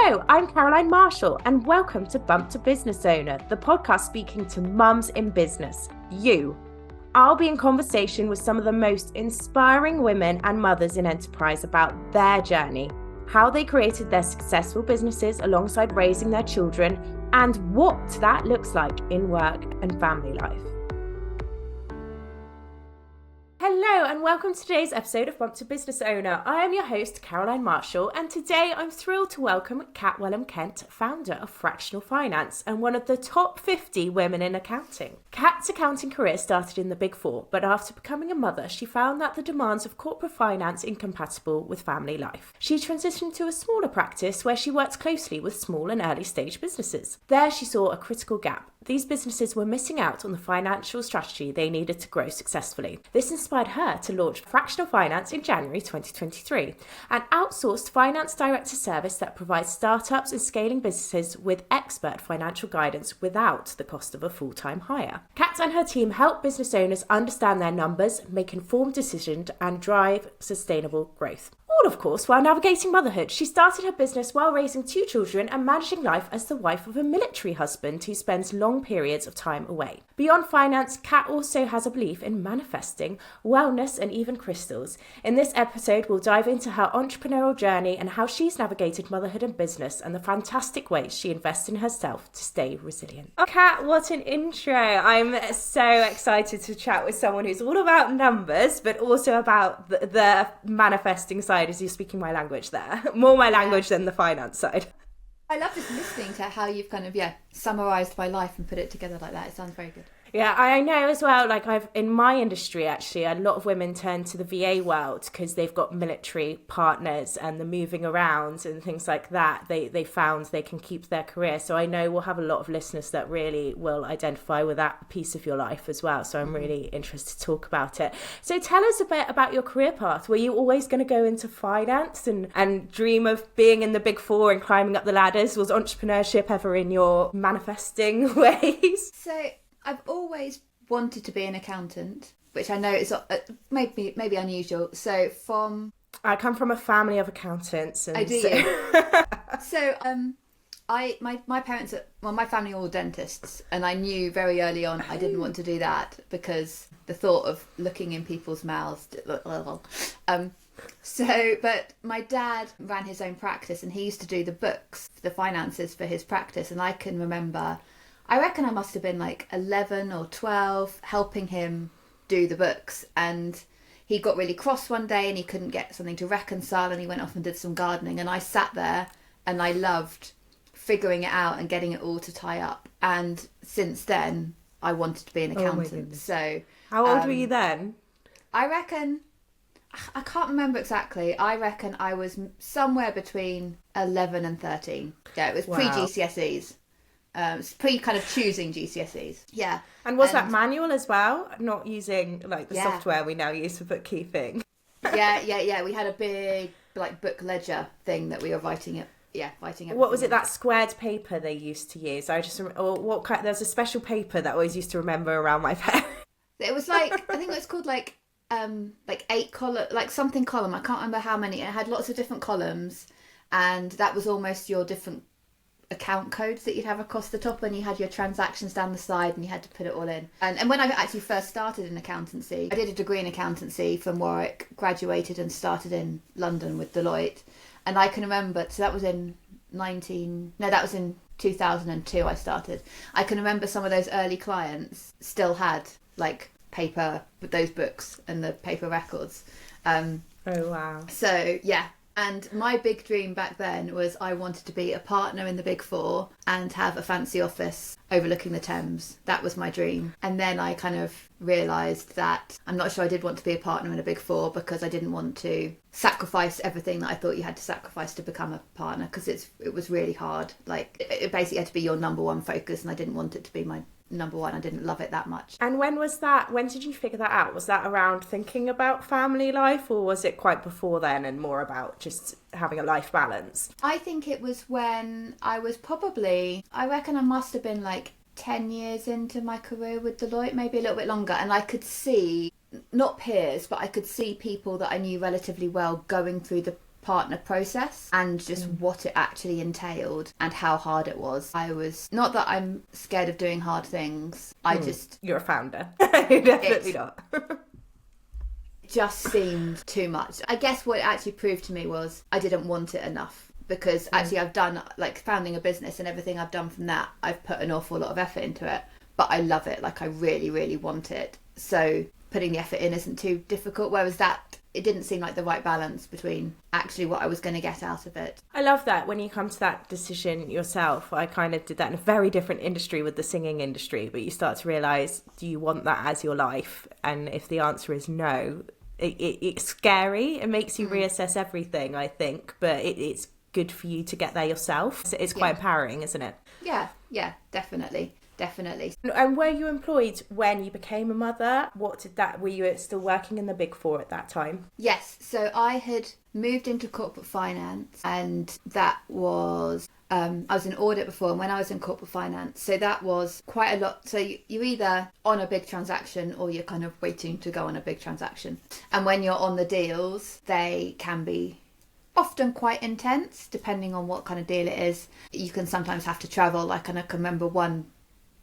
Hello, I'm Caroline Marshall, and welcome to Bump to Business Owner, the podcast speaking to mums in business, you. I'll be in conversation with some of the most inspiring women and mothers in enterprise about their journey, how they created their successful businesses alongside raising their children, and what that looks like in work and family life. Hello and welcome to today's episode of Bump to Business Owner. I am your host, Caroline Marshall, and today I'm thrilled to welcome Kat Wellum-Kent, founder of Fractional Finance and one of the top 50 women in accounting. Kat's accounting career started in the Big Four, but after becoming a mother, she found that the demands of corporate finance incompatible with family life. She transitioned to a smaller practice where she worked closely with small and early stage businesses. There she saw a critical gap. These businesses were missing out on the financial strategy they needed to grow successfully. This inspired her to launch Fractional Finance in January 2023, an outsourced finance director service that provides startups and scaling businesses with expert financial guidance without the cost of a full-time hire. Kat and her team help business owners understand their numbers, make informed decisions, and drive sustainable growth. All, of course, while navigating motherhood. She started her business while raising 2 children and managing life as the wife of a military husband who spends long periods of time away. Beyond finance, Kat also has a belief in manifesting, wellness, and even crystals. In this episode, we'll dive into her entrepreneurial journey and how she's navigated motherhood and business and the fantastic ways she invests in herself to stay resilient. Oh, Kat, what an intro. I'm so excited to chat with someone who's all about numbers, but also about the manifesting side, as you're speaking my language there. More my language than the finance side. I love just listening to how you've kind of, summarised my life and put it together like that. It sounds very good. Yeah, I know as well, like in my industry, actually, a lot of women turn to the VA world because they've got military partners and the moving around and things like that. They found they can keep their career. So I know we'll have a lot of listeners that really will identify with that piece of your life as well. So I'm really interested to talk about it. So tell us a bit about your career path. Were you always going to go into finance and dream of being in the Big Four and climbing up the ladders? Was entrepreneurship ever in your manifesting ways? So I've always wanted to be an accountant, which I know is maybe unusual. So I come from a family of accountants. I do. So my parents, my family are all dentists, and I knew very early on I didn't want to do that because the thought of looking in people's mouths. But my dad ran his own practice, and he used to do the books, the finances for his practice, and I can remember. I reckon I must have been like 11 or 12 helping him do the books, and he got really cross one day and he couldn't get something to reconcile, and he went off and did some gardening, and I sat there and I loved figuring it out and getting it all to tie up. And since then I wanted to be an accountant. So how old were you then? I reckon, I can't remember exactly. I reckon I was somewhere between 11 and 13. Yeah, it was pre-GCSEs. It's pre kind of choosing GCSEs. Yeah. And was that manual as well? Not using like the software we now use for bookkeeping? Yeah. We had a big like book ledger thing that we were writing it. Yeah, writing it. What was it? That squared paper they used to use? I just what kind? There's a special paper that I always used to remember around my parents. It was like I think it was called like 8 column, like something column. I can't remember how many. It had lots of different columns, and that was almost your different account codes that you'd have across the top, and you had your transactions down the side, and you had to put it all in. And when I actually first started in accountancy, I did a degree in accountancy from Warwick, graduated and started in London with Deloitte. And I can remember, so that was in 2002 I started. I can remember some of those early clients still had like paper with those books and the paper records. Oh wow. So yeah. And my big dream back then was I wanted to be a partner in the Big Four and have a fancy office overlooking the Thames. That was my dream. And then I kind of realised that I'm not sure I did want to be a partner in a Big Four because I didn't want to sacrifice everything that I thought you had to sacrifice to become a partner, because it was really hard. Like it basically had to be your number one focus, and I didn't want it to be my number one. I didn't love it that much. And when was that? When did you figure that out? Was that around thinking about family life, or was it quite before then and more about just having a life balance? I think it was when I was probably, I reckon I must have been like 10 years into my career with Deloitte, maybe a little bit longer, and I could see, not peers, but I could see people that I knew relatively well going through the partner process and just what it actually entailed and how hard it was. I was, not that I'm scared of doing hard things, I just... You're a founder. You're definitely not. Just seemed too much. I guess what it actually proved to me was I didn't want it enough, because actually I've done, like, founding a business and everything I've done from that, I've put an awful lot of effort into it, but I love it. Like, I really, really want it. So putting the effort in isn't too difficult, whereas that, it didn't seem like the right balance between actually what I was going to get out of it. I love that when you come to that decision yourself. I kind of did that in a very different industry with the singing industry, but you start to realise, do you want that as your life? And if the answer is no, it's scary. It makes you reassess everything, I think, but it's good for you to get there yourself. So it's quite empowering, isn't it? Yeah, definitely. And were you employed when you became a mother? Were you still working in the Big Four at that time? Yes, so I had moved into corporate finance, and that was, I was in audit before, and when I was in corporate finance, so that was quite a lot. So you're either on a big transaction or you're kind of waiting to go on a big transaction. And when you're on the deals, they can be often quite intense, depending on what kind of deal it is. You can sometimes have to travel, like, and I can remember one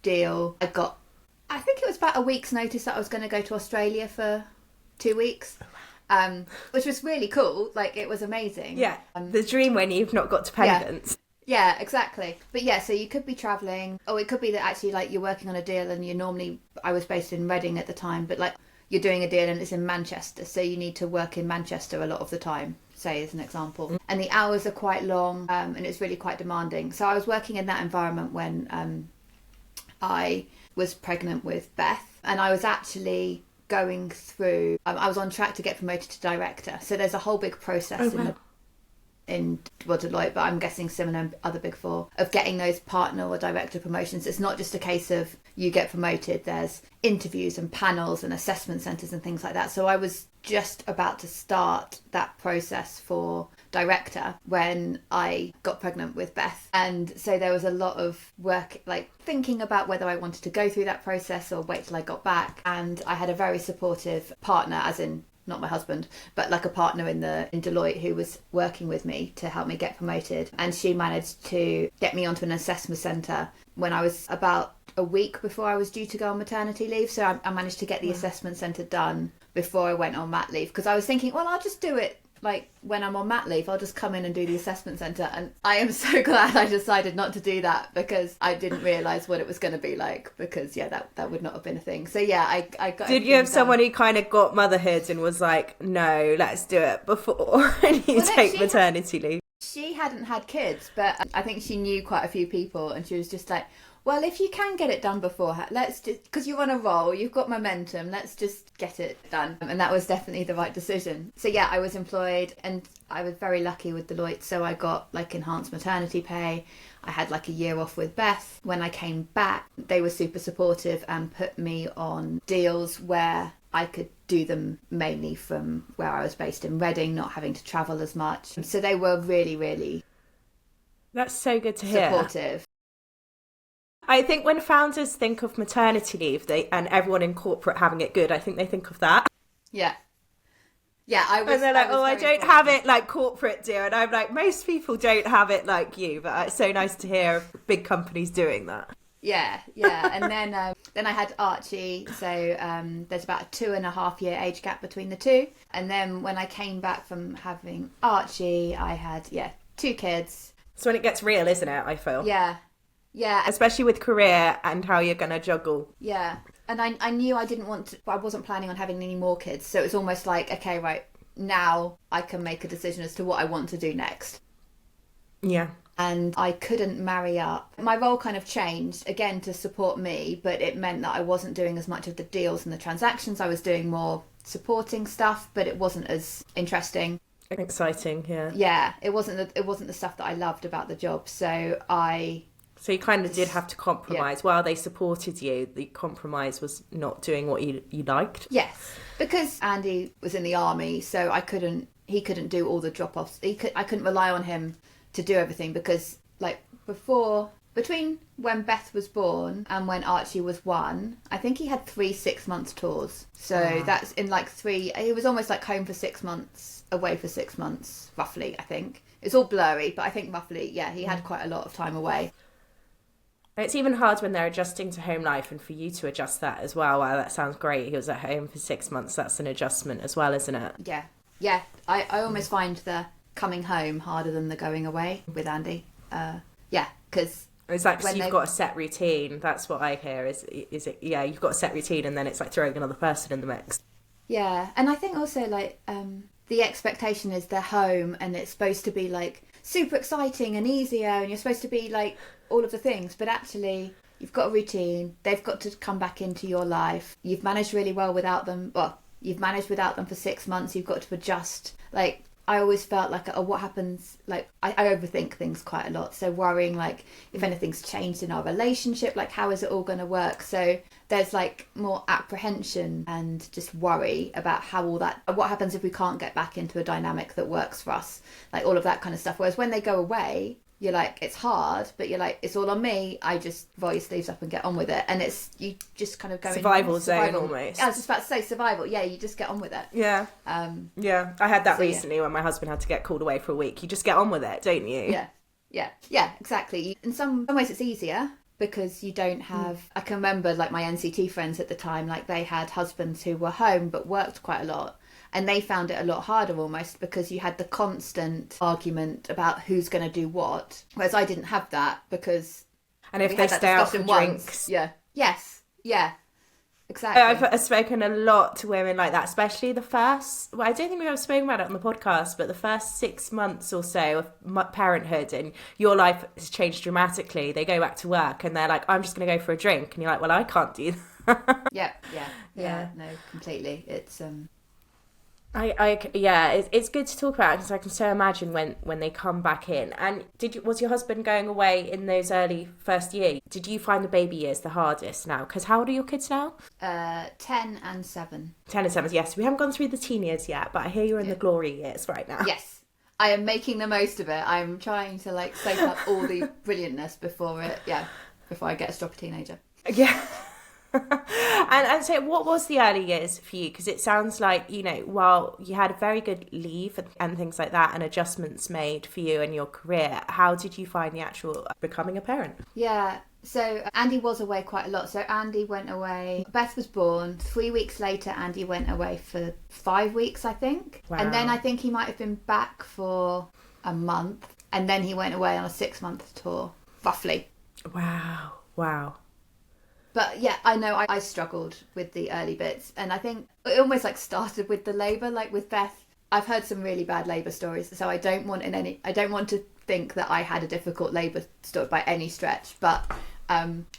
deal I think it was about a week's notice that I was going to go to Australia for 2 weeks, which was really cool. Like, it was amazing. Yeah, the dream when you've not got dependents. Yeah, exactly. But yeah, so you could be travelling, or it could be that actually, like, you're working on a deal and I was based in Reading at the time, but, like, you're doing a deal and it's in Manchester, so you need to work in Manchester a lot of the time, say, as an example. And the hours are quite long, and it's really quite demanding. So I was working in that environment when I was pregnant with Beth, and I was actually going through, I was on track to get promoted to director. So there's a whole big process in Deloitte, but I'm guessing similar in other Big Four, of getting those partner or director promotions. It's not just a case of you get promoted, there's interviews and panels and assessment centres and things like that. So I was just about to start that process for director when I got pregnant with Beth, and so there was a lot of work, like, thinking about whether I wanted to go through that process or wait till I got back. And I had a very supportive partner, as in not my husband, but like a partner in Deloitte who was working with me to help me get promoted, and she managed to get me onto an assessment centre when I was about a week before I was due to go on maternity leave. So I managed to get the assessment centre done before I went on mat leave, because I was thinking, well, I'll just do it, like, when I'm on mat leave, I'll just come in and do the assessment centre. And I am so glad I decided not to do that, because I didn't realise what it was going to be like, because that would not have been a thing. So yeah, I got... Did you have someone who kind of got motherhood and was like, no, let's do it before and you take maternity leave? She hadn't had kids, but I think she knew quite a few people, and she was just like, well, if you can get it done beforehand, let's just, because you're on a roll, you've got momentum, let's just get it done. And that was definitely the right decision. So yeah, I was employed, and I was very lucky with Deloitte. So I got, like, enhanced maternity pay. I had, like, a year off with Beth. When I came back, they were super supportive and put me on deals where I could do them mainly from where I was based in Reading, not having to travel as much. So they were really, really... That's so good to hear. Supportive. I think when founders think of maternity leave, and everyone in corporate having it good, I think they think of that. Yeah. Yeah, and they're like, I don't have it like corporate do. And I'm like, most people don't have it like you, but it's so nice to hear big companies doing that. Yeah. And then I had Archie, so there's about a 2.5 year age gap between the two. And then when I came back from having Archie, I had 2 kids. So when it gets real, isn't it? I feel. Yeah. Especially with career and how you're going to juggle. Yeah. And I knew I wasn't planning on having any more kids. So it's almost like, okay, right, now I can make a decision as to what I want to do next. Yeah. And I couldn't marry up. My role kind of changed, again, to support me, but it meant that I wasn't doing as much of the deals and the transactions. I was doing more supporting stuff, but it wasn't as interesting. Exciting, yeah. Yeah, it wasn't the stuff that I loved about the job. So you kind of did have to compromise. While they supported you, the compromise was not doing what you liked. Yes, because Andy was in the army, so he couldn't do all the drop-offs. I couldn't rely on him to do everything, because, like, before between when Beth was born and when Archie was 1, I think he had 3 6-month tours. So that's in like 3, he was almost like home for 6 months, away for 6 months, roughly, I think. It's all blurry, but I think roughly, yeah, he had quite a lot of time away. It's even hard when they're adjusting to home life, and for you to adjust that as well. Wow, that sounds great. He was at home for 6 months. That's an adjustment as well, isn't it? Yeah. Yeah. I almost find the coming home harder than the going away with Andy. Because it's like you've got a set routine. That's what I hear. Is it? Yeah, you've got a set routine, and then it's like throwing another person in the mix. Yeah, and I think also like the expectation is they're home, and it's supposed to be like super exciting and easier, and you're supposed to be like all of the things, but actually you've got a routine. They've got to come back into your life. You've managed really well without them. Well, you've managed without them for 6 months. You've got to adjust. Like, I always felt like, what happens, like, I overthink things quite a lot. So worrying, like, if anything's changed in our relationship, like, how is it all going to work? So there's, like, more apprehension and just worry about how all that, what happens if we can't get back into a dynamic that works for us? Like, all of that kind of stuff. Whereas when they go away, you're like, it's hard, but you're like, it's all on me. I just roll your sleeves up and get on with it. And it's, you just kind of go survival zone almost. I was just about to say survival. Yeah, you just get on with it. Yeah. Yeah, I had that recently when my husband had to get called away for a week. You just get on with it, don't you? Yeah, exactly. In some ways it's easier because you don't have, I can remember like my NCT friends at the time, like they had husbands who were home but worked quite a lot. And they found it a lot harder almost because you had the constant argument about who's going to do what. Whereas I didn't have that because... And if they stay out for drinks. Yeah. Yes. Yeah. Exactly. I've spoken a lot to women like that, especially the first... Well, I don't think we've ever spoken about it on the podcast, but the first 6 months or so of parenthood and your life has changed dramatically. They go back to work and they're like, I'm just going to go for a drink. And you're like, well, I can't do that. Yeah. No, completely. It's... it's good to talk about because I can so imagine when they come back in. And was your husband going away in those early first year? Did you find the baby years the hardest now? Because how old are your kids now? 10 and 7. 10 and 7, yes. We haven't gone through the teen years yet, but I hear you're in the glory years right now. Yes. I am making the most of it. I'm trying to like soak up all the brilliantness before I get a stop a teenager. Yeah. and so what was the early years for you? Because it sounds like, you know, while you had a very good leave and things like that and adjustments made for you and your career, how did you find the actual becoming a parent? Yeah, so Andy was away quite a lot. So Andy went away, Beth was born, 3 weeks later Andy went away for 5 weeks, I think. Wow. And then I think he might have been back for a month, and then he went away on a 6-month tour, roughly. Wow. But yeah, I know I struggled with the early bits, and I think it almost like started with the labour. Like with Beth, I've heard some really bad labour stories, so I don't want to think that I had a difficult labour story by any stretch. But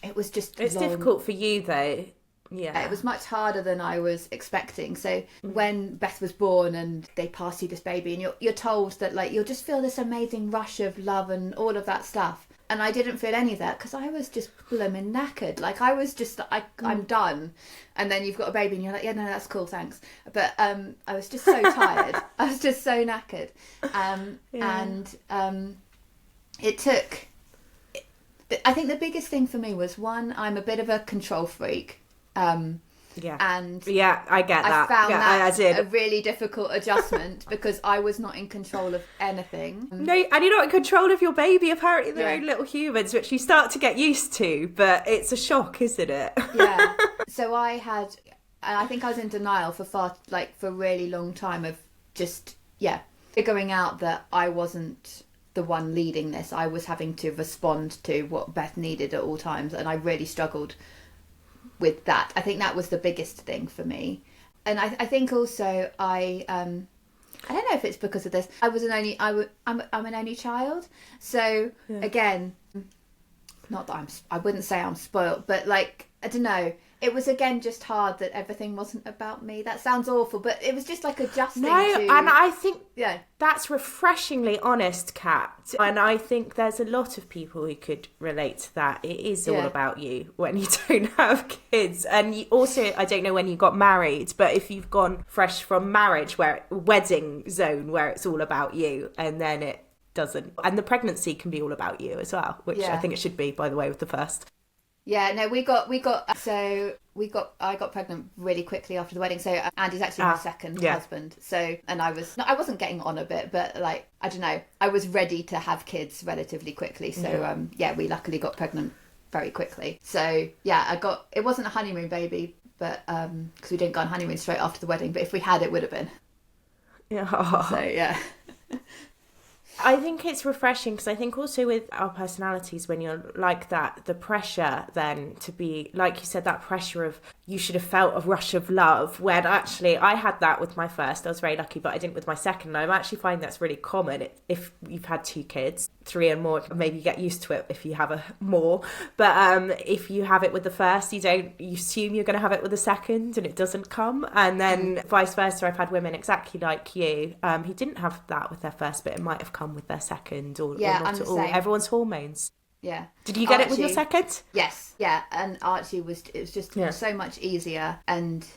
it was just it's difficult for you though. Yeah, it was much harder than I was expecting. So when Beth was born and they pass you this baby, and you're told that like you'll just feel this amazing rush of love and all of that stuff. And I didn't feel any of that because I was just blooming knackered. Like I was just, I'm done. And then you've got a baby and you're like, yeah, no, that's cool, thanks. But I was just so tired. I was just so knackered. And it took, I think the biggest thing for me was, one, I'm a bit of a control freak. And I get that. I found that a really difficult adjustment because I was not in control of anything. No, and you're not in control of your baby. Apparently they're own little humans, which you start to get used to, but it's a shock, isn't it? Yeah. So I think I was in denial for a really long time of just, figuring out that I wasn't the one leading this. I was having to respond to what Beth needed at all times, and I really struggled with that. I think that was the biggest thing for me. And I think also I don't know if it's because of this. I'm an only child. So again, not that I wouldn't say I'm spoiled, but like, I don't know. It was again just hard that everything wasn't about me. That sounds awful, but it was just like adjusting to... and I think that's refreshingly honest, Kat. And I think there's a lot of people who could relate to that. It is all about you when you don't have kids. And you also, I don't know when you got married, but if you've gone fresh from marriage, wedding zone, where it's all about you, and then doesn't. And the pregnancy can be all about you as well, which I think it should be, by the way, with the first. Yeah, no, I got pregnant really quickly after the wedding. So Andy's actually my second husband. So, and I wasn't getting on a bit, but like, I don't know, I was ready to have kids relatively quickly. So, we luckily got pregnant very quickly. So yeah, it wasn't a honeymoon baby, but, cause we didn't go on honeymoon straight after the wedding, but if we had, it would have been. Yeah. So yeah. I think it's refreshing because I think also with our personalities, when you're like that, the pressure then to be, like you said, that pressure of you should have felt a rush of love, when actually I had that with my first. I was very lucky, but I didn't with my second. And I'm actually finding that's really common if you've had 2 kids, 3 and more. Maybe you get used to it if you have more. But if you have it with the first, you assume you're going to have it with the second and it doesn't come. And then vice versa, I've had women exactly like you who didn't have that with their first, but it might have come with their second or not at all. Everyone's hormones. Yeah. Did you get it with your second? Yes. Yeah. And Archie was just so much easier, and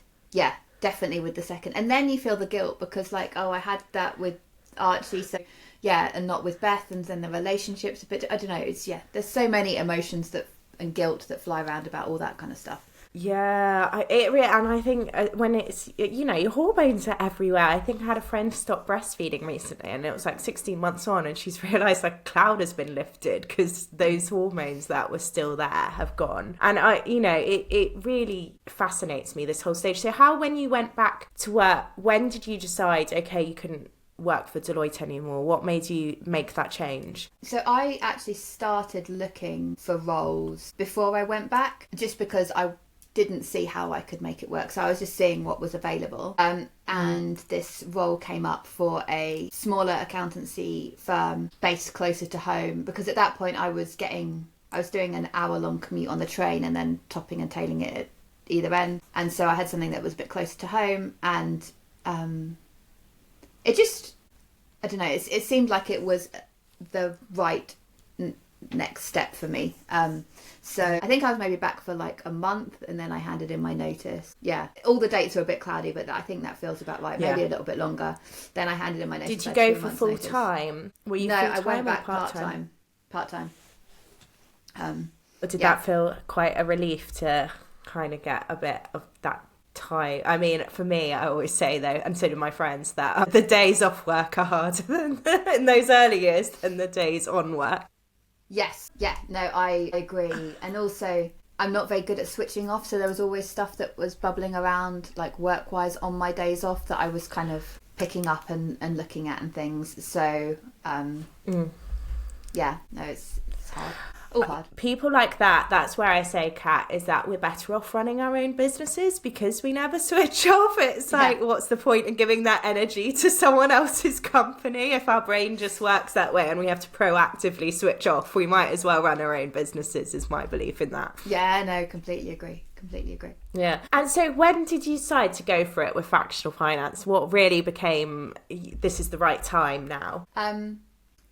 definitely with the second. And then you feel the guilt because like, oh, I had that with Archie, so and not with Beth, and then the relationships a bit, I don't know, it's there's so many emotions and guilt that fly around about all that kind of stuff. Yeah, and I think when it's, your hormones are everywhere. I think I had a friend stop breastfeeding recently, and it was like 16 months on, and she's realised like a cloud has been lifted because those hormones that were still there have gone. And it really fascinates me, this whole stage. So when you went back to work, when did you decide, okay, you couldn't work for Deloitte anymore? What made you make that change? So I actually started looking for roles before I went back, just because I didn't see how I could make it work. So I was just seeing what was available. And this role came up for a smaller accountancy firm based closer to home, because at that point I was doing an hour-long commute on the train and then topping and tailing it at either end. And so I had something that was a bit closer to home, and it just, I don't know, it seemed like it was the right next step for me. So I think I was maybe back for like a month, and then I handed in my notice. Yeah, all the dates were a bit cloudy, but I think that feels about right. Maybe a little bit longer. Then I handed in my notice. Did you go for full time? Were you no, full-time I went back part time. But did that feel quite a relief to kind of get a bit of that time? I mean, for me, I always say though, and so do my friends, that the days off work are harder in those early years than the days on work. Yes, no, I agree. And also, I'm not very good at switching off, so there was always stuff that was bubbling around, like work-wise, on my days off that I was kind of picking up and looking at and things. So, it's hard. All hard. People like that, that's where I say, Kat, is that we're better off running our own businesses because we never switch off. It's like, what's the point in giving that energy to someone else's company if our brain just works that way and we have to proactively switch off? We might as well run our own businesses, is my belief in that. Yeah, no, completely agree. Yeah. And so when did you decide to go for it with Fractional Finance? What really became, this is the right time now?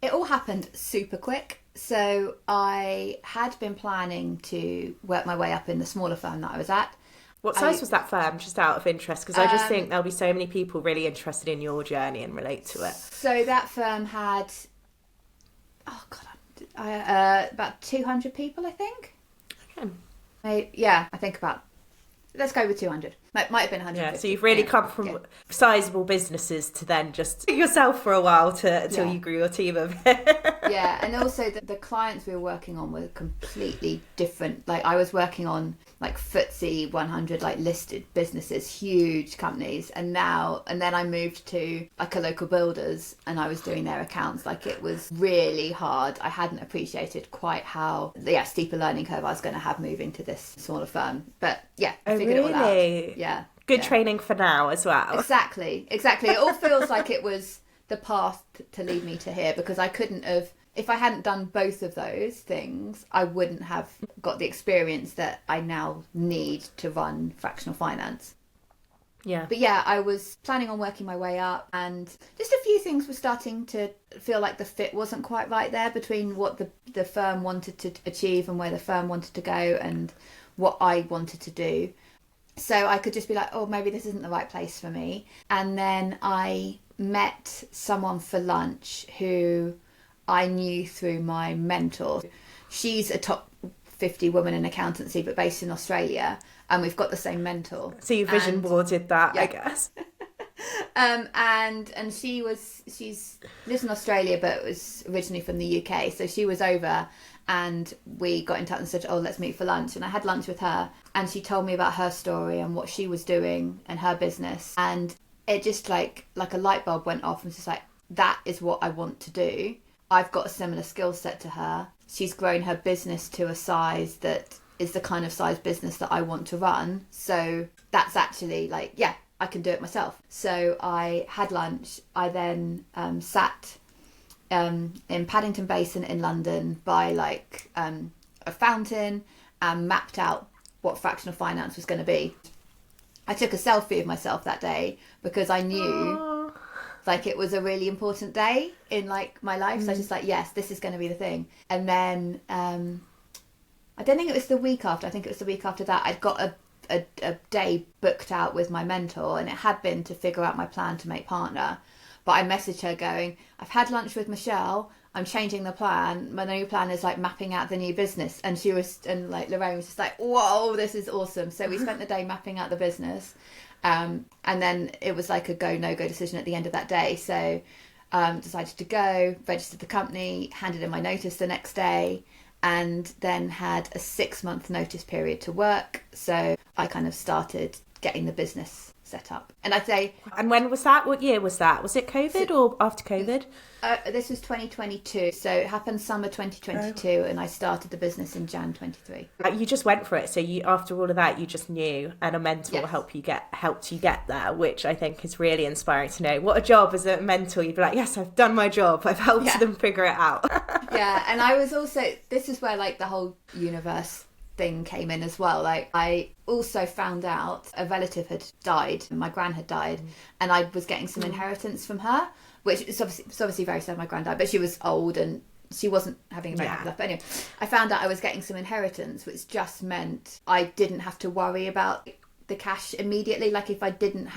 It all happened super quick. So I had been planning to work my way up in the smaller firm that I was at. What size was that firm, just out of interest? Because I just think there'll be so many people really interested in your journey and relate to it. So that firm had, about 200 people, I think. Okay. I think about, let's go with 200. Might have been 100. Yeah, so you've really come from sizable businesses to then just yourself for a while till you grew your team a bit. Yeah, and also the clients we were working on were completely different. Like I was working on like FTSE 100, like listed businesses, huge companies, and then I moved to like a local builders, and I was doing their accounts. Like it was really hard. I hadn't appreciated quite how steeper learning curve I was going to have moving to this smaller firm. But I figured it all out. Yeah. Good training for now as well. Exactly. It all feels like it was the path to lead me to here, because I couldn't have, if I hadn't done both of those things, I wouldn't have got the experience that I now need to run Fractional Finance. Yeah. But I was planning on working my way up, and just a few things were starting to feel like the fit wasn't quite right there between what the firm wanted to achieve and where the firm wanted to go and what I wanted to do. So I could just be like, oh, maybe this isn't the right place for me. And then I met someone for lunch who I knew through my mentor. She's a top 50 woman in accountancy, but based in Australia, and we've got the same mentor. So you vision boarded that, yeah. I guess. And she lives in Australia, but was originally from the UK. So she was over, and we got in touch and said, "Oh, let's meet for lunch." And I had lunch with her, and she told me about her story and what she was doing and her business, and it just like a light bulb went off, and was just like, that is what I want to do. I've got a similar skill set to her. She's grown her business to a size that is the kind of size business that I want to run. So that's actually like, yeah, I can do it myself. So I had lunch. I then sat in Paddington Basin in London by like a fountain and mapped out what fractional finance was going to be. I took a selfie of myself that day because I knew like it was a really important day in like my life. So I was just like, yes, this is going to be the thing. And then I don't think it was the week after. I think it was the week after that. I'd got a day booked out with my mentor, and it had been to figure out my plan to make partner. But I messaged her going, I've had lunch with Michelle. I'm changing the plan. My new plan is like mapping out the new business. And like Lorraine was just like, whoa, this is awesome. So we spent the day mapping out the business. And then it was like a go, no go decision at the end of that day. So decided to go, registered the company, handed in my notice the next day, and then had a 6-month notice period to work. So I kind of started getting the business set up. And I'd say... And when was that? What year was that? Was it COVID or after COVID? This was 2022. So it happened summer 2022, and I started the business in Jan 23. You just went for it. So you, after all of that, you just knew, and a mentor helped you get there, which I think is really inspiring to know. What a job as a mentor. You'd be like, yes, I've done my job. I've helped them figure it out. Yeah. And I was also, this is where like the whole universe thing came in as well. Like I also found out a relative had died, my gran had died, and I was getting some inheritance from her, which is obviously very sad. My gran died, but she was old and she wasn't having a very happy life. But anyway, I found out I was getting some inheritance, which just meant I didn't have to worry about the cash immediately. Like if I didn't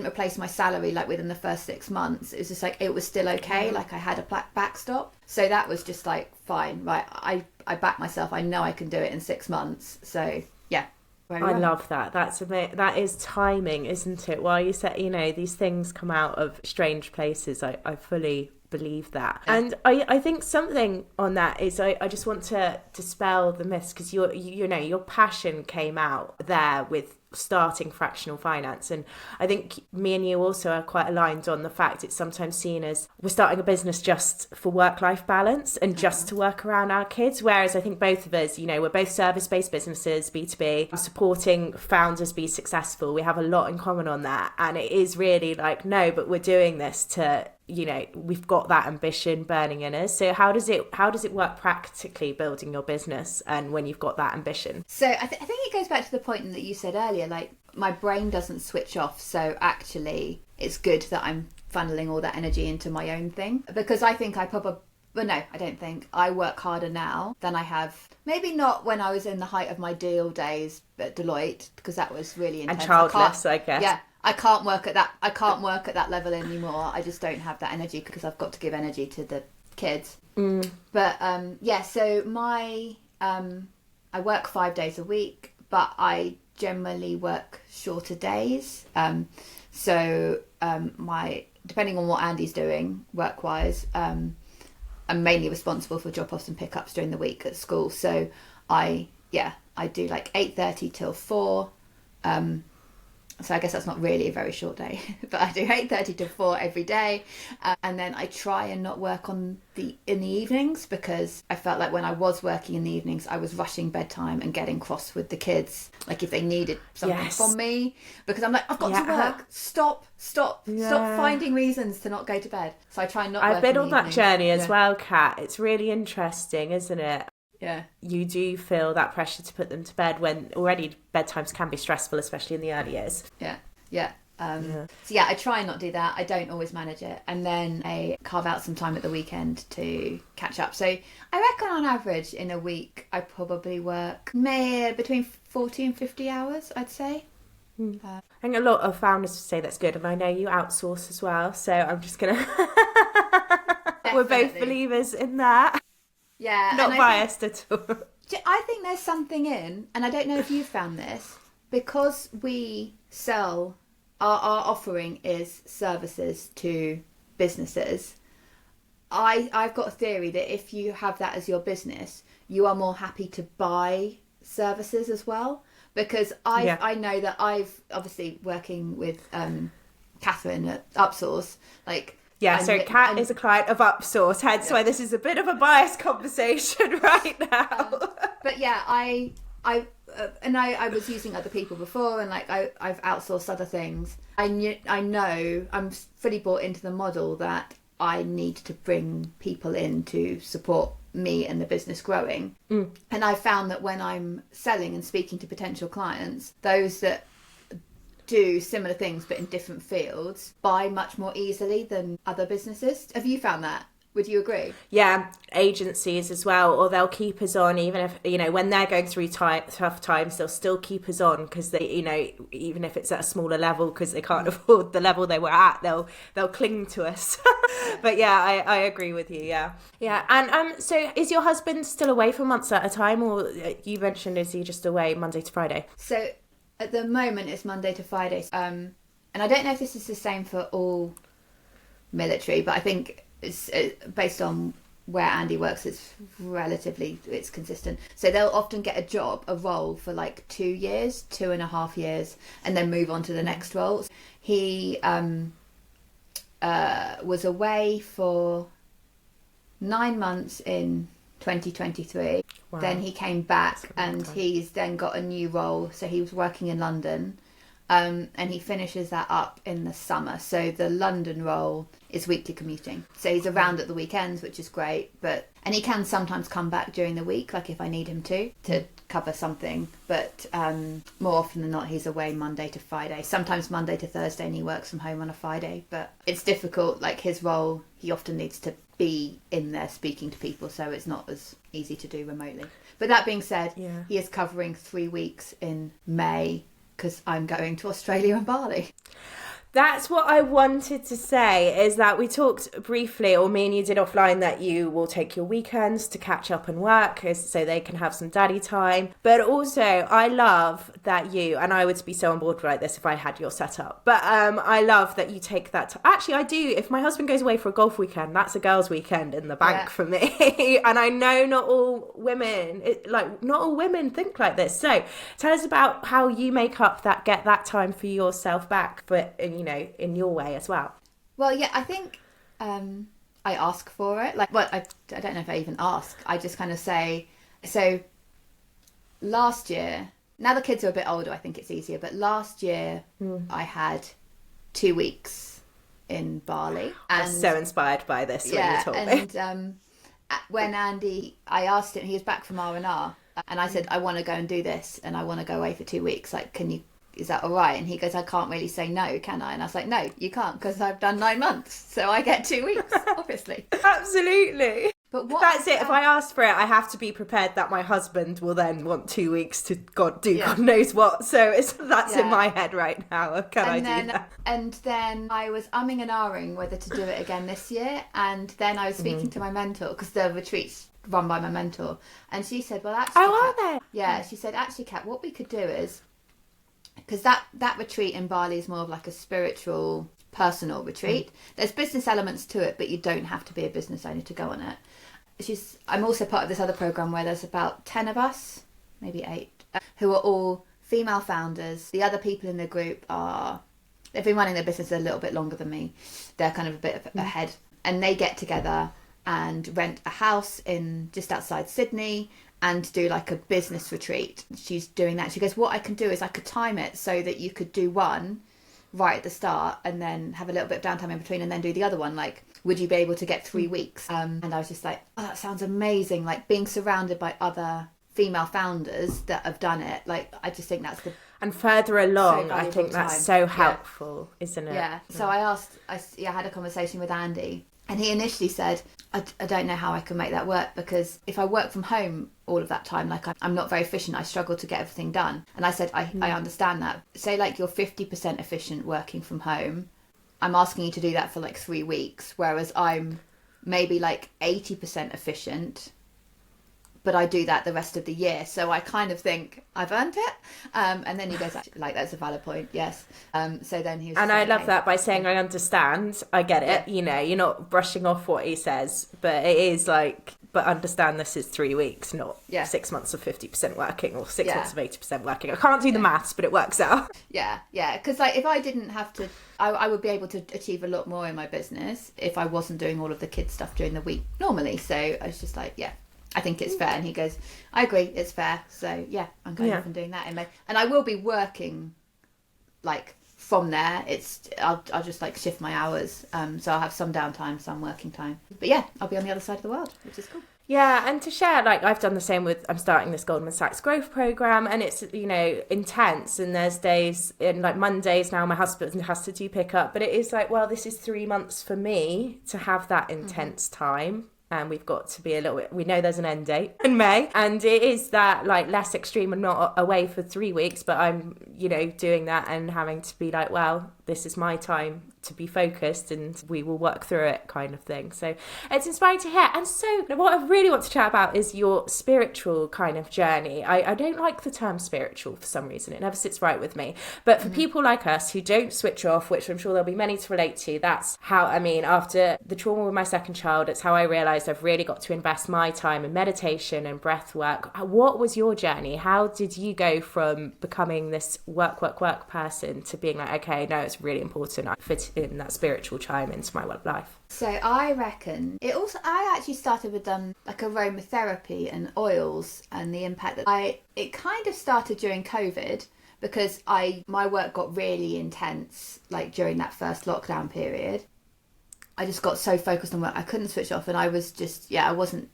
replace my salary like within the first 6 months, it was just like it was still okay. Like I had a backstop. So that was just like fine, right? I back myself. I know I can do it in 6 months. So yeah. I love that. That is timing, isn't it? While you said, these things come out of strange places. I fully believe that. And I think something on that is I just want to dispel the myths, because your passion came out there with starting Fractional Finance, and I think me and you also are quite aligned on the fact it's sometimes seen as we're starting a business just for work-life balance and just to work around our kids, whereas I think both of us, we're both service-based businesses, B2B, supporting founders be successful. We have a lot in common on that, and it is really like, no, but we're doing this to, we've got that ambition burning in us. So how does it work practically, building your business and when you've got that ambition? So I think it goes back to the point that you said earlier, like my brain doesn't switch off. So actually it's good that I'm funneling all that energy into my own thing, because I think I don't think I work harder now than I have, maybe not when I was in the height of my deal days at Deloitte, because that was really intense. And childless, I guess. Yeah. I can't work at that level anymore. I just don't have that energy because I've got to give energy to the kids. But so I work 5 days a week, but I generally work shorter days. So depending on what Andy's doing work wise, I'm mainly responsible for drop-offs and pickups during the week at school. So I do like 8:30 till 4. So I guess that's not really a very short day, but I do 8:30 to 4 every day. And then I try and not work in the evenings, because I felt like when I was working in the evenings, I was rushing bedtime and getting cross with the kids. Like if they needed something from me, because I'm like, I've got to work. Stop finding reasons to not go to bed. So I try and not work. I've been on that journey as well, Kat. It's really interesting, isn't it? Yeah. You do feel that pressure to put them to bed when already bedtimes can be stressful, especially in the early years. Yeah. So I try and not do that. I don't always manage it. And then I carve out some time at the weekend to catch up. So I reckon on average in a week, I probably work between 40 and 50 hours, I'd say. I think a lot of founders say that's good. And I know you outsource as well. So I'm just going to... we're both believers in that. Yeah. Not biased at all. I think there's something in, and I don't know if you found this, because we sell, our offering is services to businesses. I've got a theory that if you have that as your business, you are more happy to buy services as well. Because I know that I've obviously working with Catherine at Upsource, like. Yeah, so Kat is a client of Upsource, hence why this is a bit of a biased conversation right now. But yeah, I was using other people before, and like I've outsourced other things. I know I'm fully bought into the model that I need to bring people in to support me and the business growing. And I found that when I'm selling and speaking to potential clients, those that do similar things but in different fields buy much more easily than other businesses. Have you found that? Would you agree? Yeah, agencies as well, or they'll keep us on even if, you know, when they're going through tough times, they'll still keep us on because they, you know, even if it's at a smaller level because they can't afford the level they were at, they'll cling to us. But yeah, I agree with you. Yeah. And so is your husband still away for months at a time, or you mentioned is he just away Monday to Friday? So at the moment it's Monday to Friday, and I don't know if this is the same for all military, but I think it's based on where Andy works, it's consistent. So they'll often get a role for like 2 years, 2.5 years, and then move on to the next role. He was away for 9 months in 2023. Wow. Then he came back and he's then got a new role. So he was working in London. And he finishes that up in the summer. So the London role is weekly commuting. So he's around at the weekends, which is great. And he can sometimes come back during the week, like if I need him to cover something. But more often than not, he's away Monday to Friday. Sometimes Monday to Thursday, and he works from home on a Friday. But it's difficult. Like his role, he often needs to be in there speaking to people. So it's not as easy to do remotely. But that being said, he is covering 3 weeks in May, because I'm going to Australia and Bali. That's what I wanted to say, is that we talked briefly, or me and you did offline, that you will take your weekends to catch up and work so they can have some daddy time. But also, I love that you, and I would be so on board like this if I had your setup, but I love that you take that actually, I do. If my husband goes away for a golf weekend, that's a girls' weekend in the bank for me. And I know not all women think like this. So tell us about how you make up get that time for yourself back, but you know, in your way as well. Well, yeah, I think I ask for it. Like, well, I don't know if I even ask. I just kind of say. So last year, now the kids are a bit older, I think it's easier. But last year, I had 2 weeks in Bali. And I was so inspired by this when you told me. And when Andy, I asked him, he was back from R&R, and I said, I want to go and do this, and I want to go away for 2 weeks. Like, is that all right? And he goes, I can't really say no, can I? And I was like, no, you can't, because I've done 9 months, so I get 2 weeks, obviously. Absolutely. But that's it. If I ask for it, I have to be prepared that my husband will then want 2 weeks to God knows what. So that's in my head right now. Can I do that? And then I was umming and ahhing whether to do it again this year. And then I was speaking to my mentor, because the retreat's run by my mentor. And she said, well, actually... Oh, are they? Yeah, she said, actually, Kat, what we could do is... Because that retreat in Bali is more of like a spiritual, personal retreat. There's business elements to it, but you don't have to be a business owner to go on it. I'm also part of this other program where there's about 10 of us, maybe 8, who are all female founders. The other people in the group they've been running their business a little bit longer than me. They're kind of a bit ahead. And they get together and rent a house just outside Sydney and do like a business retreat. She's doing that. She goes, what I can do is I could time it so that you could do one right at the start and then have a little bit of downtime in between and then do the other one. Like, would you be able to get 3 weeks? And I was just like, oh, that sounds amazing. Like being surrounded by other female founders that have done it. Like, I just think that's and further along, I think that's so helpful, isn't it? Yeah. So I had a conversation with Andy, and he initially said, I don't know how I can make that work, because if I work from home all of that time, like I'm not very efficient, I struggle to get everything done. And I said, I understand that. Say like you're 50% efficient working from home. I'm asking you to do that for like 3 weeks, whereas I'm maybe like 80% efficient, but I do that the rest of the year. So I kind of think I've earned it. And then he goes, actually, like, that's a valid point. Yes. So then he was, and I love that by saying, I understand, I get it. Yeah. You know, you're not brushing off what he says, but it is like, but understand this is 3 weeks, not 6 months of 50% working or 6 months of 80% working. I can't do the maths, but it works out. Yeah. Because like, if I didn't have to, I would be able to achieve a lot more in my business if I wasn't doing all of the kids stuff during the week normally. So I was just like, I think it's fair. And he goes, I agree, it's fair. So yeah, I'm going off and doing that. And I will be working like from there. I'll just like shift my hours. So I'll have some downtime, some working time. But yeah, I'll be on the other side of the world, which is cool. Yeah, and to share, like, I've done the same with, I'm starting this Goldman Sachs growth program, and it's, you know, intense, and there's days, in like Mondays now, my husband has to do pickup, but it is like, well, this is 3 months for me to have that intense time. And we've got to be a little bit, we know there's an end date in May, and it is that like less extreme. I'm not away for 3 weeks, but I'm, you know, doing that and having to be like, well, this is my time to be focused and we will work through it, kind of thing. So it's inspiring to hear. And so what I really want to chat about is your spiritual kind of journey. I don't like the term spiritual for some reason. It never sits right with me. But for people like us who don't switch off, which I'm sure there'll be many to relate to, that's how, I mean, after the trauma with my second child, it's how I realised I've really got to invest my time in meditation and breath work. What was your journey? How did you go from becoming this work person to being like, okay, no, it's really important I fit in that spiritual chime into my life? So I reckon I actually started with like aromatherapy and oils, and the impact that it kind of started during COVID, because my work got really intense like during that first lockdown period. I just got so focused on work, I couldn't switch off, and I was just, I wasn't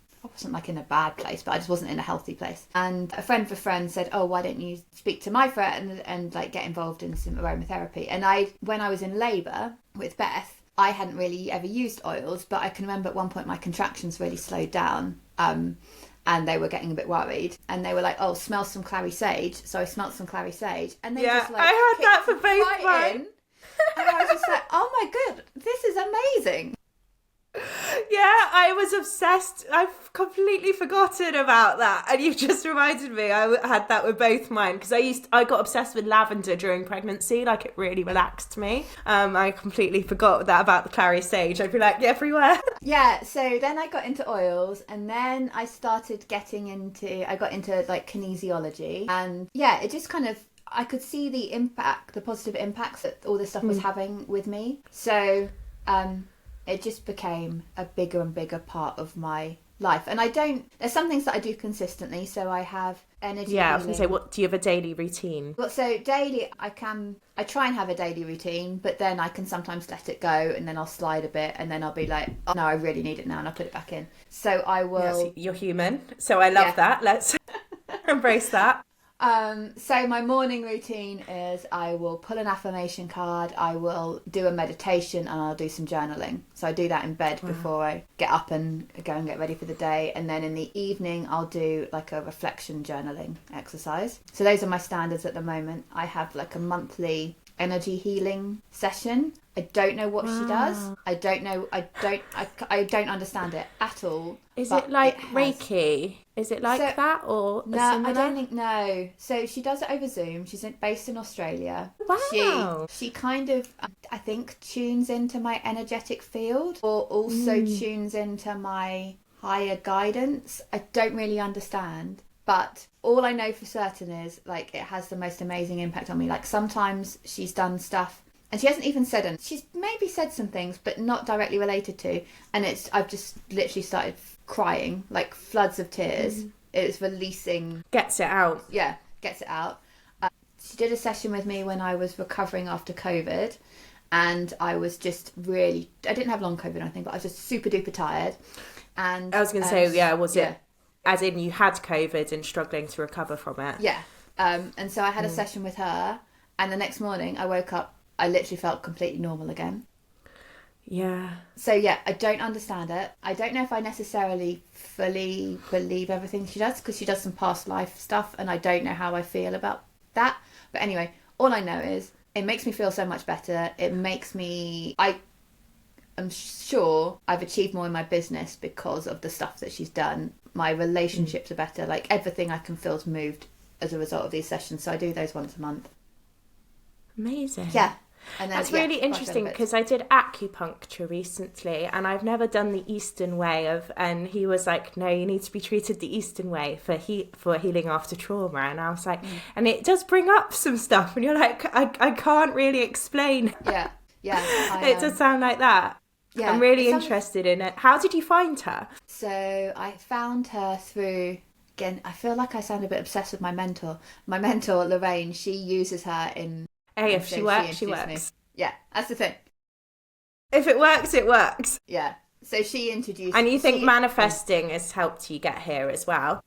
like in a bad place, but I just wasn't in a healthy place. And a friend of a friend said, oh, why don't you speak to my friend and like get involved in some aromatherapy? And when I was in labour with Beth, I hadn't really ever used oils, but I can remember at one point my contractions really slowed down, and they were getting a bit worried, and they were like, oh, smell some clary sage. So I smelled some clary sage, and they just like, I had that for both mine. And I was just like, oh my god, this is amazing. Yeah, I was obsessed. I've completely forgotten about that, and you've just reminded me. I had that with both mine, because I got obsessed with lavender during pregnancy. Like, it really relaxed me. I completely forgot that about the clary sage. I'd be like, everywhere. Yeah, so then I got into oils, and then I got into like kinesiology, and it just kind of, I could see the positive impacts that all this stuff was having with me. So it just became a bigger and bigger part of my life. And there's some things that I do consistently. So I have energy. Yeah, I was going to say, what do you have a daily routine? Well, so daily, I try and have a daily routine, but then I can sometimes let it go, and then I'll slide a bit, and then I'll be like, oh no, I really need it now, and I'll put it back in. So I will. Yes, you're human. So I love that. Let's embrace that. So my morning routine is I will pull an affirmation card, I will do a meditation, and I'll do some journaling. So I do that in bed before I get up and go and get ready for the day. And then in the evening, I'll do like a reflection journaling exercise. So those are my standards at the moment. I have like a monthly energy healing session. I don't know what she does. I don't know. I don't understand it at all. Is it like Reiki? Is it like that, or no? I don't think no. So she does it over Zoom. She's based in Australia. Wow. She kind of, I think, tunes into my energetic field, or also tunes into my higher guidance. I don't really understand. But all I know for certain is like it has the most amazing impact on me. Like sometimes she's done stuff and she hasn't even said it. She's maybe said some things but not directly related to, and I've just literally started crying, like floods of tears. It's releasing. Gets it out. Yeah, gets it out. She did a session with me when I was recovering after COVID, and I was just really, I didn't have long COVID or anything, but I was just super duper tired. And I was going to say, was it? As in you had COVID and struggling to recover from it? Yeah. And so I had a session with her, and the next morning I woke up, I literally felt completely normal again. Yeah. So yeah, I don't understand it. I don't know if I necessarily fully believe everything she does, because she does some past life stuff, and I don't know how I feel about that. But anyway, all I know is it makes me feel so much better. It makes me... I'm sure I've achieved more in my business because of the stuff that she's done. My relationships are better. Like everything I can feel's moved as a result of these sessions. So I do those once a month. Amazing. Yeah. And then, that's really interesting because I did acupuncture recently and I've never done the Eastern way and he was like, no, you need to be treated the Eastern way for healing after trauma. And I was like, and it does bring up some stuff and you're like, I can't really explain. Yeah. It does sound like that. Yeah, I'm really interested in it. How did you find her? So I found her through, again, I feel like I sound a bit obsessed with my mentor. My mentor, Lorraine, she uses her in... Hey, if she works, she works. Me. Yeah, that's the thing. If it works, it works. Yeah. So she introduced... And you think manifesting has helped you get here as well?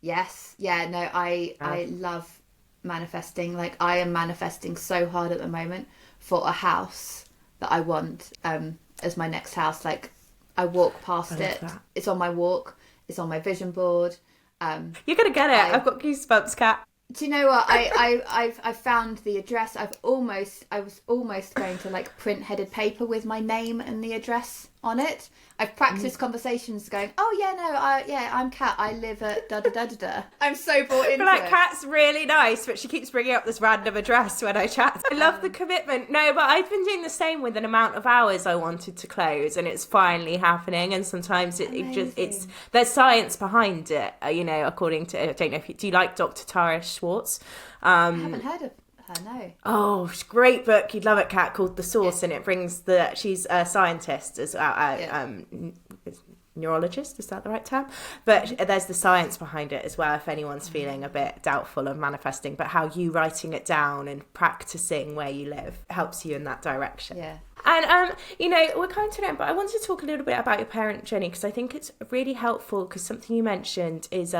Yes. Yeah, no, I love manifesting. Like, I am manifesting so hard at the moment for a house that I want as my next house. Like, I walk past it. It's on my walk. It's on my vision board. You're going to get it. I've got goosebumps, Kat. Do you know what? I found the address. I was almost going to like print headed paper with my name and the address on it. I've practiced conversations going, oh yeah, no, I'm Kat. I live at da da da da da. I'm so bought into it. Kat's really nice, but she keeps bringing up this random address when I chat. I love the commitment. No, but I've been doing the same with an amount of hours I wanted to close, and it's finally happening. And sometimes it's there's science behind it. According to, I don't know do you like Dr. Tara Schwartz? I haven't heard of her. No. Oh, great book. You'd love it, Kat, called The Source, and it brings she's a scientist as well, neurologist, is that the right term? But there's the science behind it as well, if anyone's feeling a bit doubtful of manifesting, but how you writing it down and practicing where you live helps you in that direction. Yeah. And, we're coming to an end, but I wanted to talk a little bit about your parent journey because I think it's really helpful because something you mentioned is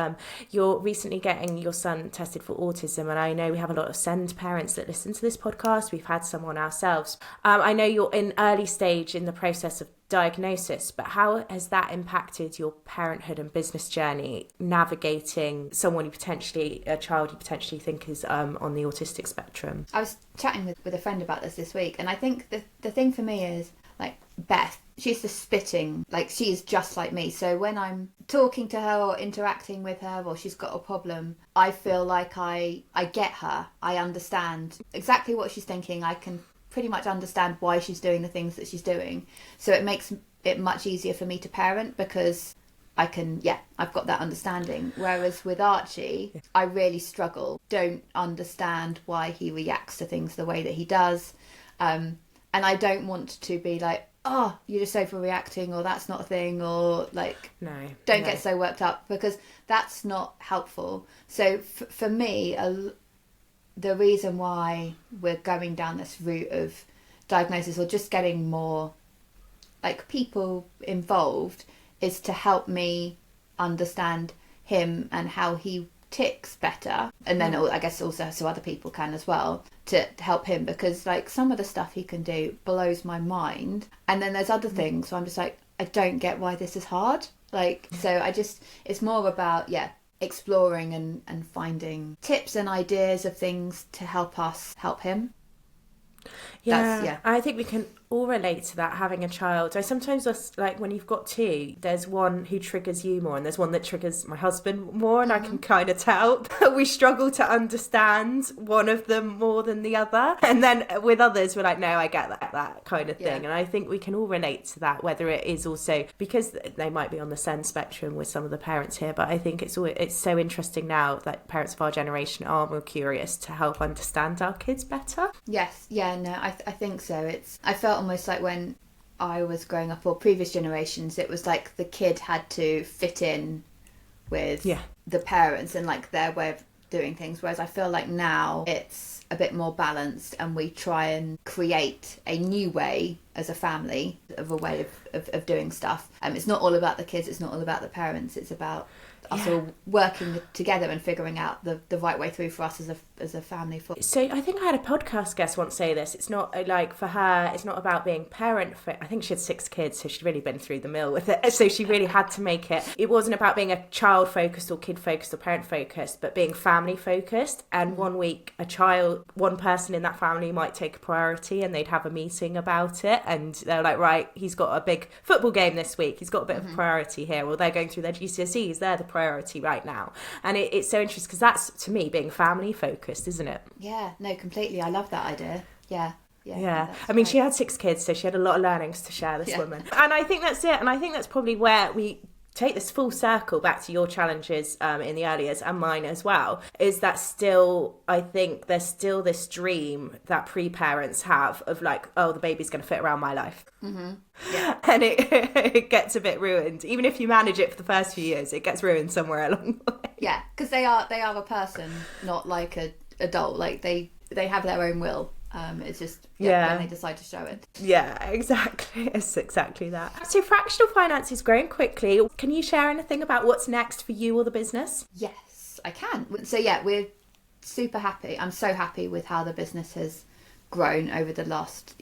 you're recently getting your son tested for autism. And I know we have a lot of SEND parents that listen to this podcast. We've had someone ourselves. I know you're in early stage in the process of diagnosis, but how has that impacted your parenthood and business journey, navigating a child you potentially think is on the autistic spectrum? I was chatting with a friend about this week, and I think the thing for me is, like, Beth, she's the spitting, like, she's just like me. So when I'm talking to her or interacting with her or she's got a problem, I feel like I get her. I understand exactly what she's thinking. I can pretty much understand why she's doing the things that she's doing. So it makes it much easier for me to parent because I've got that understanding. Whereas with Archie, I really struggle. Don't understand why he reacts to things the way that he does. And I don't want to be like, oh, you're just overreacting, or that's not a thing, or like, don't get so worked up, because that's not helpful. So for me, the reason why we're going down this route of diagnosis or just getting more like people involved is to help me understand him and how he ticks better, and then I guess also so other people can as well, to help him, because like some of the stuff he can do blows my mind, and then there's other things so I'm just like, I don't get why this is hard. Like, so it's more about exploring and finding tips and ideas of things to help us help him. I think we can all relate to that, having a child. I sometimes like when you've got two, there's one who triggers you more and there's one that triggers my husband more, and I can kind of tell we struggle to understand one of them more than the other, and then with others we're like, no, I get that kind of thing. And I think we can all relate to that, whether it is also because they might be on the SEND spectrum with some of the parents here, but I think it's so interesting now that parents of our generation are more curious to help understand our kids better. I think so. I felt almost like when I was growing up, or previous generations, it was like the kid had to fit in with the parents and like their way of doing things, whereas I feel like now it's a bit more balanced and we try and create a new way as a family of a way of doing stuff. It's not all about the kids, it's not all about the parents, it's about us all working together and figuring out the right way through for us as a family. So I think I had a podcast guest once say this. It's not like, for her, it's not about being parent. I think she had 6 kids, so she'd really been through the mill with it. So she really had to make it. It wasn't about being a child focused or kid focused or parent focused, but being family focused. And one week a one person in that family might take a priority and they'd have a meeting about it, and they're like, right, he's got a big football game this week, he's got a bit of a priority here, or they're going through their GCSEs, they're the priority right now. And it's so interesting because that's, to me, being family focused, isn't it? Yeah, no, completely. I love that idea. Yeah. I mean, she had 6 kids, so she had a lot of learnings to share, this woman. And I think that's it. And I think that's probably where we take this full circle back to your challenges in the early years, and mine as well, is that still, I think there's still this dream that pre-parents have of like, oh, the baby's going to fit around my life. Yeah. And it gets a bit ruined. Even if you manage it for the first few years, it gets ruined somewhere along the way. Yeah, because they are a person, not like a adult. Like they have their own will. It's just when they decide to show it. Yeah, exactly. It's exactly that. So fractional finance is growing quickly. Can you share anything about what's next for you or the business? Yes, I can. So yeah, we're super happy. I'm so happy with how the business has grown over the last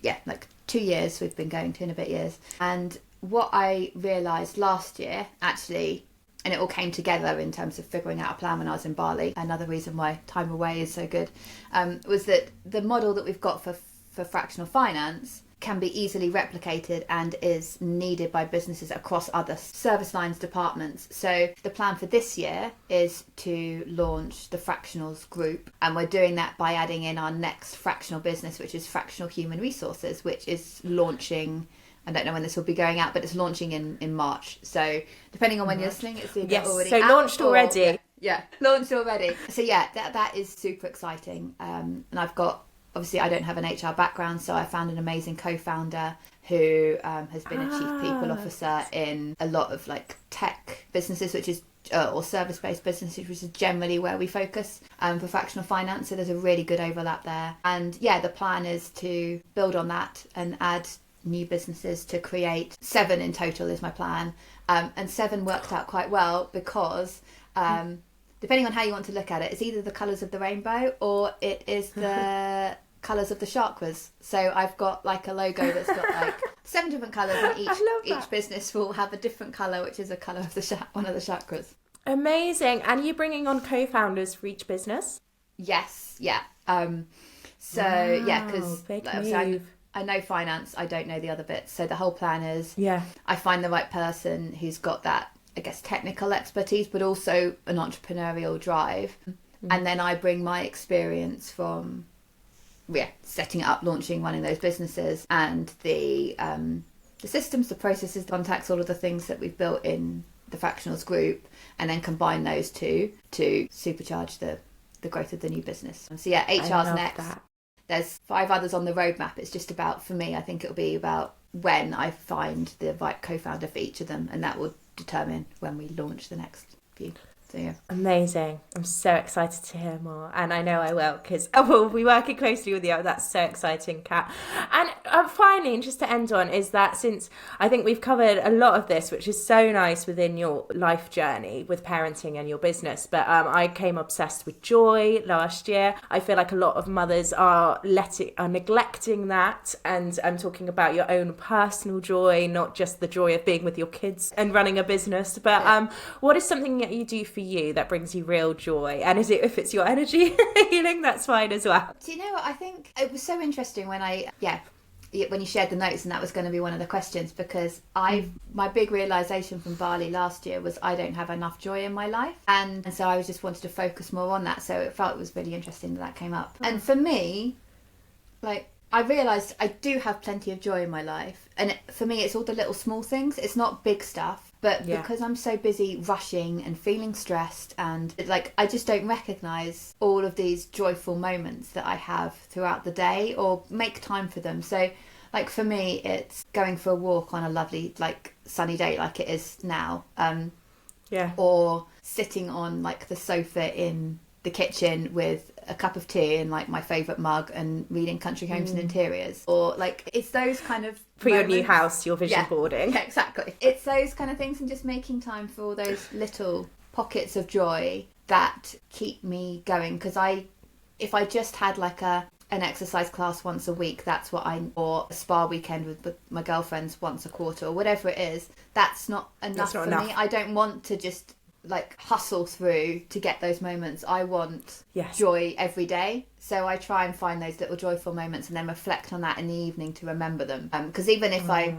2 years. We've been going 2 and a bit years. And what I realised last year, actually, and it all came together in terms of figuring out a plan when I was in Bali. Another reason why time away is so good, was that the model that we've got for fractional finance can be easily replicated and is needed by businesses across other service lines, departments. So the plan for this year is to launch the Fractionals group, and we're doing that by adding in our next fractional business, which is Fractional Human Resources, which is launching. I don't know when this will be going out, but it's launching in March. So depending on when you're listening, it's either already out. Launched already. Yeah, launched already. So yeah, that is super exciting. And I've got, obviously I don't have an HR background, so I found an amazing co-founder who has been a chief people officer in a lot of like tech businesses, which is or service-based businesses, which is generally where we focus for fractional finance. So there's a really good overlap there. And yeah, the plan is to build on that and add new businesses to create 7 in total is my plan. And 7 worked out quite well because depending on how you want to look at it, it's either the colours of the rainbow or it is the colours of the chakras. So I've got like a logo that's got like 7 different colours, and each business will have a different colour, which is a colour of the one of the chakras. Amazing. And are you bringing on co-founders for each business? Yes, yeah. Because I know finance, I don't know the other bits. So the whole plan is I find the right person who's got that, I guess, technical expertise, but also an entrepreneurial drive. And then I bring my experience from setting it up, launching, running those businesses, and the systems, the processes, the contacts, all of the things that we've built in the Fractionals group, and then combine those two to supercharge the growth of the new business. So yeah, HR's next. That. There's 5 others on the roadmap. It's just about, for me, I think it'll be about when I find the right co-founder for each of them, and that will determine when we launch the next few. So yeah. Amazing. I'm so excited to hear more, and I know I will, because we'll be working closely with you. That's so exciting, Kat. And finally, and just to end on, is that since I think we've covered a lot of this, which is so nice within your life journey with parenting and your business, but I came obsessed with joy last year. I feel like a lot of mothers are neglecting that, and I'm talking about your own personal joy, not just the joy of being with your kids and running a business. But what is something that you do for you that brings you real joy? And is it, if it's your energy healing, that's fine as well. Do you know what? I think it was so interesting when when you shared the notes, and that was going to be one of the questions, because my big realization from Bali last year was I don't have enough joy in my life, and so I just wanted to focus more on that. So it was really interesting that came up. And for me, like, I realised I do have plenty of joy in my life, and for me it's all the little small things. It's not big stuff. But because I'm so busy rushing and feeling stressed, and like I just don't recognise all of these joyful moments that I have throughout the day, or make time for them. So like for me, it's going for a walk on a lovely like sunny day like it is now. Or sitting on like the sofa in the kitchen with a cup of tea and like my favourite mug and reading Country Homes and Interiors. Or like it's those kind of for moments. Your new house, your vision boarding. Yeah, exactly. It's those kind of things, and just making time for all those little pockets of joy that keep me going. Because if I just had like an exercise class once a week, that's what or a spa weekend with my girlfriends once a quarter, or whatever it is, that's not enough for me. I don't want to just like hustle through to get those moments. I want Yes. joy every day. So I try and find those little joyful moments and then reflect on that in the evening to remember them. Because even if I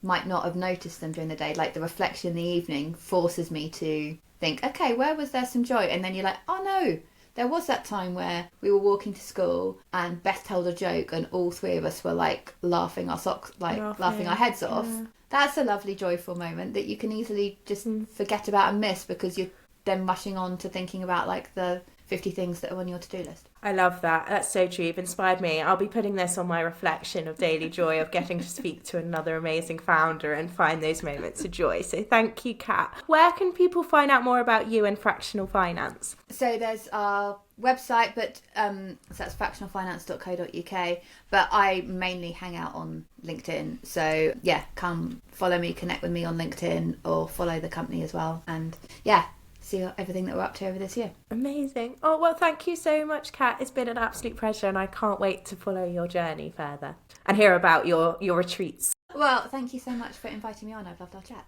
might not have noticed them during the day, like the reflection in the evening forces me to think, okay, where was there some joy? And then you're like, oh no, there was that time where we were walking to school and Beth told a joke and all three of us were like laughing our socks, like laughing our heads off. That's a lovely joyful moment that you can easily just forget about and miss because you're then rushing on to thinking about like the 50 things that are on your to-do list. I love that. That's so true. You've inspired me. I'll be putting this on my reflection of daily joy of getting to speak to another amazing founder and find those moments of joy. So thank you, Kat. Where can people find out more about you and Fractional Finance? So there's our website, but so that's fractionalfinance.co.uk, but I mainly hang out on LinkedIn. So yeah, come follow me, connect with me on LinkedIn or follow the company as well. And yeah, see everything that we're up to over this year. Amazing. Oh, well, thank you so much, Kat. It's been an absolute pleasure and I can't wait to follow your journey further and hear about your retreats. Well, thank you so much for inviting me on. I've loved our chat.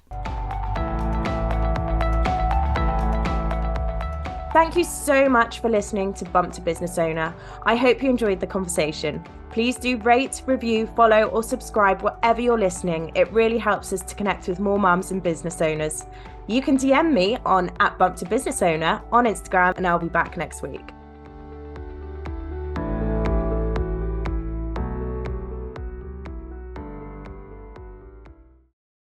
Thank you so much for listening to Bump to Business Owner. I hope you enjoyed the conversation. Please do rate, review, follow or subscribe wherever you're listening. It really helps us to connect with more mums and business owners. You can DM me on @BumpToBusinessOwner on Instagram and I'll be back next week.